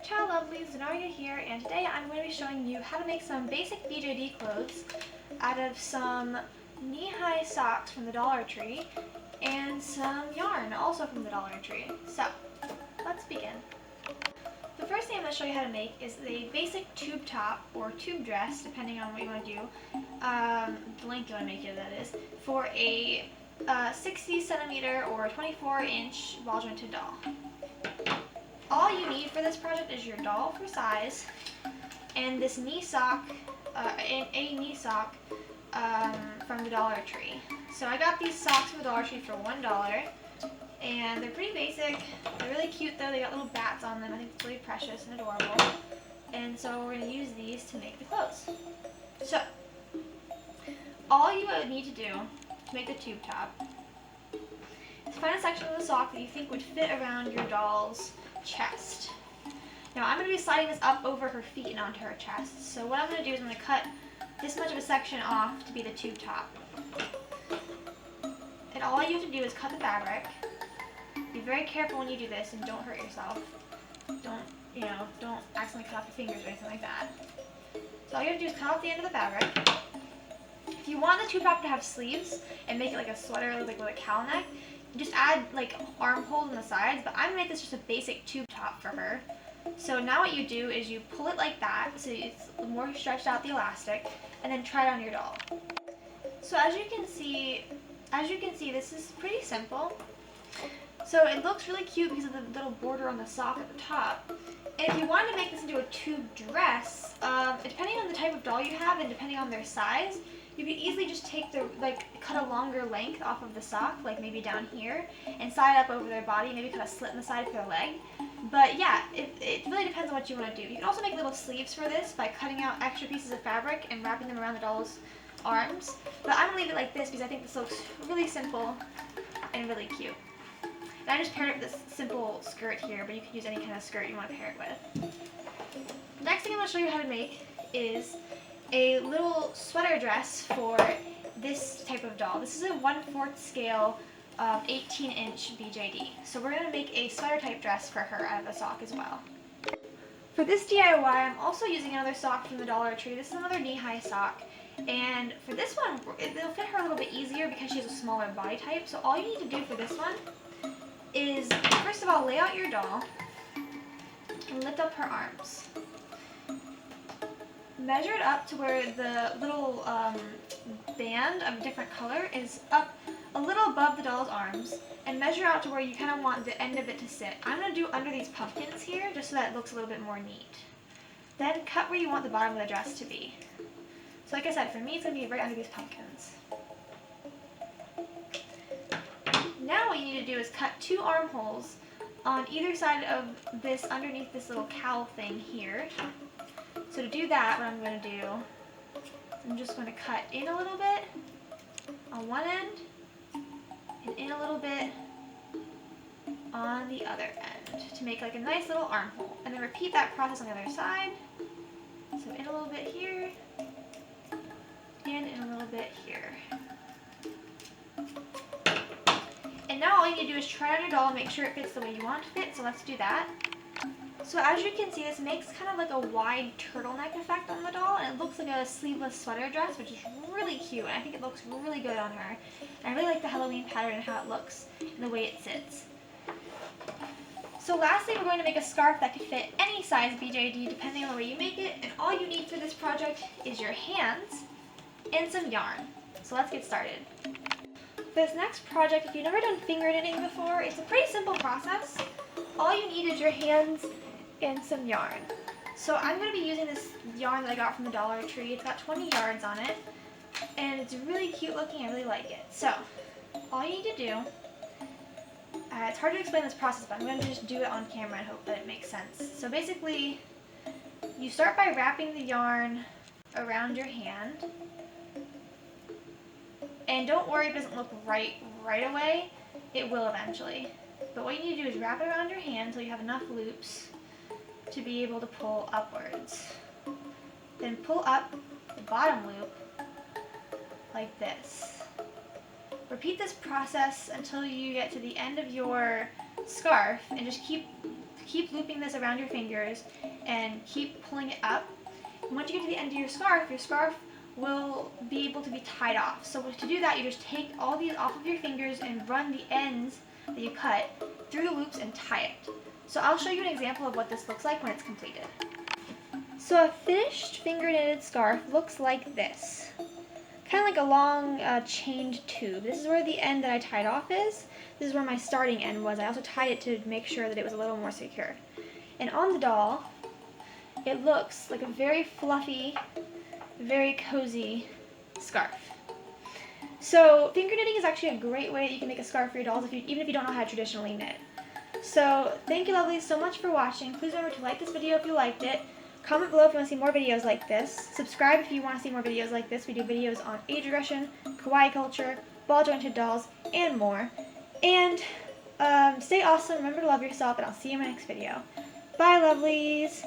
Ciao lovelies, Zanaria here, and today I'm going to be showing you how to make some basic BJD clothes out of some knee-high socks from the Dollar Tree and some yarn also from the Dollar Tree. So, let's begin. The first thing I'm going to show you how to make is a basic tube top or tube dress, depending on what you want to do, the length you want to make it, that is, for a 60 centimeter or 24 inch ball jointed doll. All you need for this project is your doll for size and this knee sock, a knee sock from the Dollar Tree. So I got these socks from the Dollar Tree for $1, and they're pretty basic. They're really cute though. They got little bats on them. I think it's really precious and adorable. And so we're going to use these to make the clothes. So all you would need to do to make the tube top is find a section of the sock that you think would fit around your doll's chest. Now I'm going to be sliding this up over her feet and onto her chest. So what I'm going to do is I'm going to cut this much of a section off to be the tube top. And all you have to do is cut the fabric. Be very careful when you do this and don't hurt yourself. Don't accidentally cut off your fingers or anything like that. So all you have to do is cut off the end of the fabric. If you want the tube top to have sleeves and make it like a sweater, like with a cowl neck, just add like armholes on the sides, but I'm going to make this just a basic tube top for her. So now what you do is you pull it like that, so it's more stretched out the elastic, and then try it on your doll. So as you can see, this is pretty simple. So it looks really cute because of the little border on the sock at the top. And if you wanted to make this into a tube dress, depending on the type of doll you have and depending on their size, you could easily just take cut a longer length off of the sock, like maybe down here, and side up over their body, maybe cut a slit in the side for their leg. But yeah, it really depends on what you want to do. You can also make little sleeves for this by cutting out extra pieces of fabric and wrapping them around the doll's arms. But I'm going to leave it like this because I think this looks really simple and really cute. And I just paired it with this simple skirt here, but you can use any kind of skirt you want to pair it with. Next thing I'm going to show you how to make is a little sweater dress for this type of doll. This is a 1/4 scale 18-inch BJD. So we're going to make a sweater type dress for her out of the sock as well. For this DIY, I'm also using another sock from the Dollar Tree. This is another knee-high sock. And for this one, it'll fit her a little bit easier because she has a smaller body type. So all you need to do for this one is, first of all, lay out your doll and lift up her arms. Measure it up to where the little band of a different color is up a little above the doll's arms, and measure out to where you kind of want the end of it to sit. I'm going to do under these pumpkins here just so that it looks a little bit more neat. Then cut where you want the bottom of the dress to be. So like I said, for me it's going to be right under these pumpkins. Now what you need to do is cut 2 armholes on either side of this, underneath this little cowl thing here. So to do that, what I'm going to do, I'm just going to cut in a little bit on one end and in a little bit on the other end to make like a nice little armhole. And then repeat that process on the other side. So in a little bit here and in a little bit here. And now all you need to do is try it on your doll and make sure it fits the way you want it to fit. So let's do that. So as you can see, this makes kind of like a wide turtleneck effect on the doll, and it looks like a sleeveless sweater dress, which is really cute, and I think it looks really good on her. And I really like the Halloween pattern and how it looks and the way it sits. So lastly, we're going to make a scarf that could fit any size BJD depending on the way you make it, and all you need for this project is your hands and some yarn. So let's get started. For this next project, if you've never done finger knitting before, it's a pretty simple process. All you need is your hands and some yarn. So I'm going to be using this yarn that I got from the Dollar Tree. It's got 20 yards on it, and it's really cute looking. I really like it. So all you need to do, it's hard to explain this process, but I'm going to just do it on camera and hope that it makes sense. So basically, you start by wrapping the yarn around your hand, and don't worry if it doesn't look right away. It will eventually. But what you need to do is wrap it around your hand until you have enough loops to be able to pull upwards. Then pull up the bottom loop like this. Repeat this process until you get to the end of your scarf, and just keep keep looping this around your fingers and keep pulling it up. And once you get to the end of your scarf will be able to be tied off. So to do that, you just take all these off of your fingers and run the ends that you cut through the loops and tie it. So I'll show you an example of what this looks like when it's completed. So a finished finger knitted scarf looks like this. Kind of like a long chained tube. This is where the end that I tied off is. This is where my starting end was. I also tied it to make sure that it was a little more secure. And on the doll, it looks like a very fluffy, very cozy scarf. So finger knitting is actually a great way that you can make a scarf for your dolls even if you don't know how to traditionally knit. So thank you lovelies so much for watching. Please remember to like this video if you liked it. Comment below if you want to see more videos like this. Subscribe if you want to see more videos like this. We do videos on age regression, kawaii culture, ball jointed dolls, and more. And stay awesome, remember to love yourself, and I'll see you in my next video. Bye lovelies!